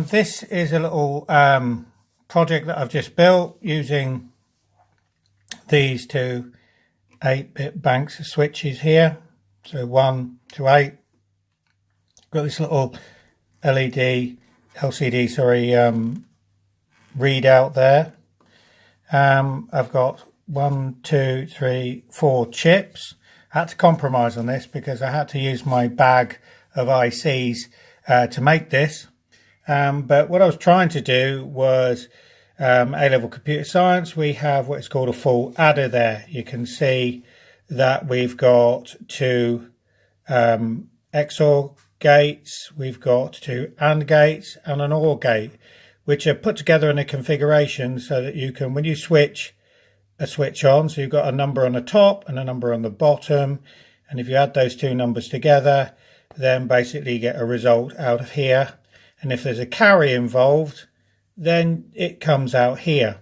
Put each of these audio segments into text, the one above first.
This is a little project that I've just built using these two 8-bit banks of switches here. So 1 to 8. Got this little LCD readout there. I've got 1, 2, 3, 4 chips. I had to compromise on this because I had to use my bag of ICs to make this. But what I was trying to do was A-level computer science. We have what's called a full adder there. You can see that we've got two XOR gates, we've got two AND gates and an OR gate, which are put together in a configuration so that you can, when you switch a switch on, so you've got a number on the top and a number on the bottom, and if you add those two numbers together, then basically you get a result out of here. And if there's a carry involved, then it comes out here.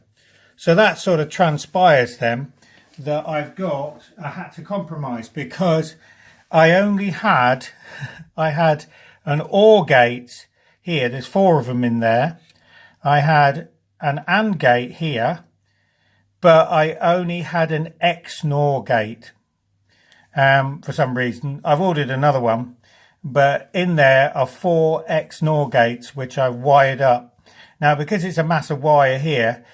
So that sort of transpires then that I had to compromise because I had an OR gate here. There's 4 of them in there. I had an AND gate here, but I only had an XNOR gate. For some reason, I've ordered another one. But in there are 4 XNOR gates, which I wired up. Now, because it's a massive wire here,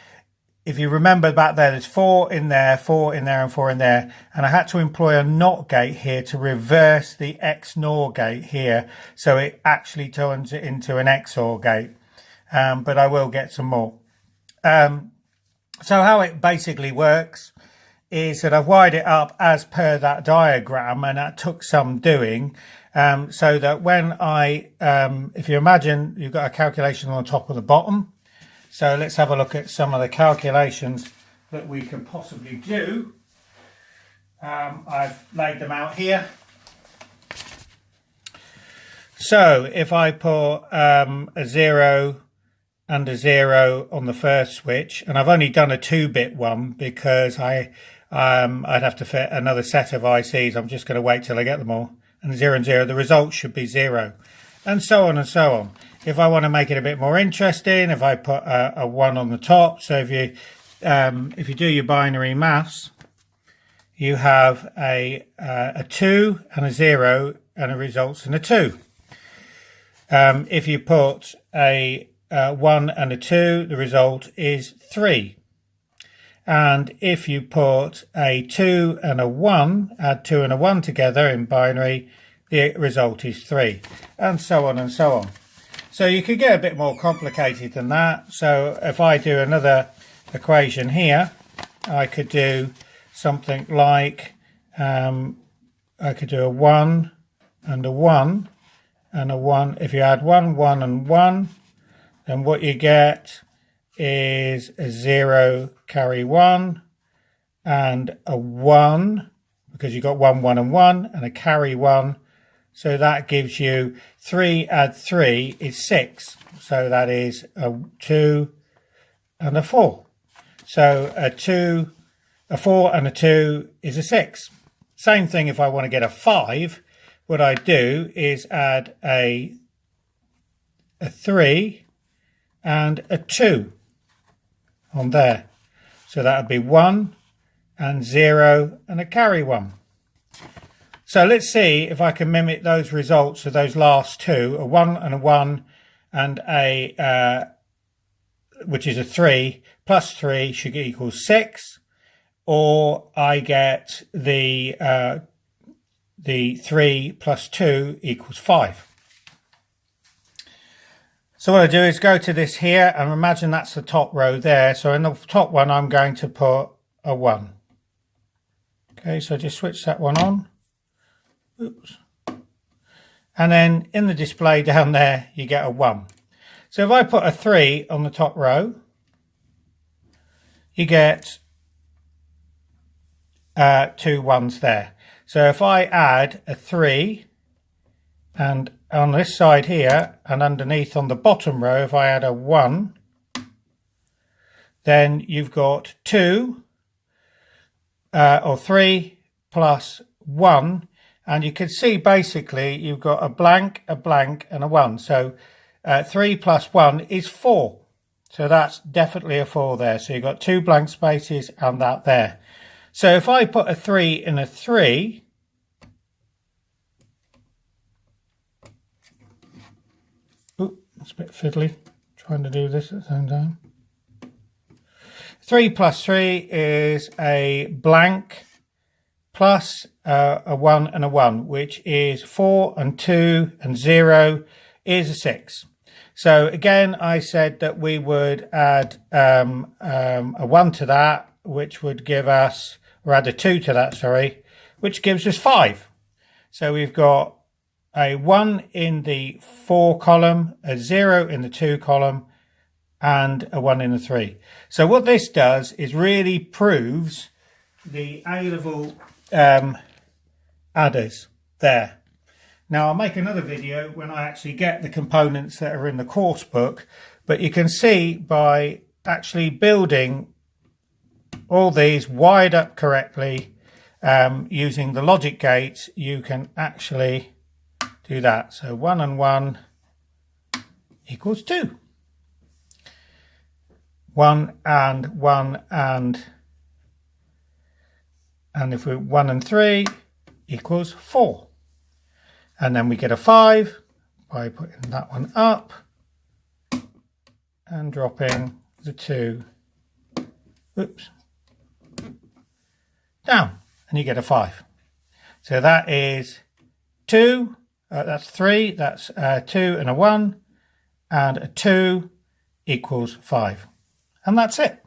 if you remember back there, there's 4 in there, 4 in there, and 4 in there. And I had to employ a NOT gate here to reverse the XNOR gate here. So it actually turns it into an XOR gate. But I will get some more. So how it basically works is that I've wired it up as per that diagram, and that took some doing. So that when if you imagine you've got a calculation on the top or the bottom. So let's have a look at some of the calculations that we can possibly do. I've laid them out here. So if I put a 0 and a 0 on the first switch, and I've only done a 2-bit one because I'd have to fit another set of ICs. I'm just going to wait till I get them all. And 0 and 0, the result should be 0, and so on and so on. If I want to make it a bit more interesting, if I put a 1 on the top, so if you do your binary maths, you have a 2 and a 0, and it results in a 2. If you put a 1 and a 2, the result is 3. And if you put a 2 and a 1, add 2 and a 1 together in binary, the result is 3, and so on and so on. So you could get a bit more complicated than that. So if I do another equation here, I could do something like, I could do a 1 and a 1 and a 1. If you add 1, 1 and 1, then what you get is a 0 carry 1 and a 1, because you got 1, 1 and 1, and a carry 1. So that gives you 3 add 3 is 6. So that is a 2 and a 4. So a 4 and a 2 is a 6. Same thing if I want to get a 5. What I do is add a 3 and a 2 on there. So that would be 1 and 0 and a carry 1. So let's see if I can mimic those results of those last two, a 1 and a 1 and a, which is a 3, plus 3 should equal 6, or I get the 3 plus 2 equals 5. So what I do is go to this here and imagine that's the top row there. So in the top one, I'm going to put a 1. Okay, so just switch that one on. Oops. And then in the display down there, you get a 1. So if I put a 3 on the top row, you get 2 1s there. So if I add a 3 and on this side here and underneath on the bottom row, if I add a 1, then you've got 2 or 3 plus 1, and you can see basically you've got a blank, and a 1. So 3 plus 1 is 4. So that's definitely a 4 there. So you've got 2 blank spaces and that there. So if I put a 3 in a 3, ooh, it's a bit fiddly trying to do this at the same time. 3 plus 3 is a blank plus a 1 and a 1, which is 4, and 2 and 0 is a 6. So again, I said that we would add a 1 to that, which would give us, or add a 2 to that, sorry, which gives us 5. So we've got a 1 in the 4 column, a 0 in the 2 column, and a 1 in the 3. So what this does is really proves the A-level adders there. Now I'll make another video when I actually get the components that are in the course book, but you can see by actually building all these wired up correctly using the logic gates, you can actually do that. So 1 and 1 equals 2. 1 and 1 and if we're 1 and 3 equals 4. And then we get a 5 by putting that one up and dropping the 2, oops, down, and you get a 5. So that is 2, that's 3, that's 2 and a 1, and a 2 equals 5. And that's it.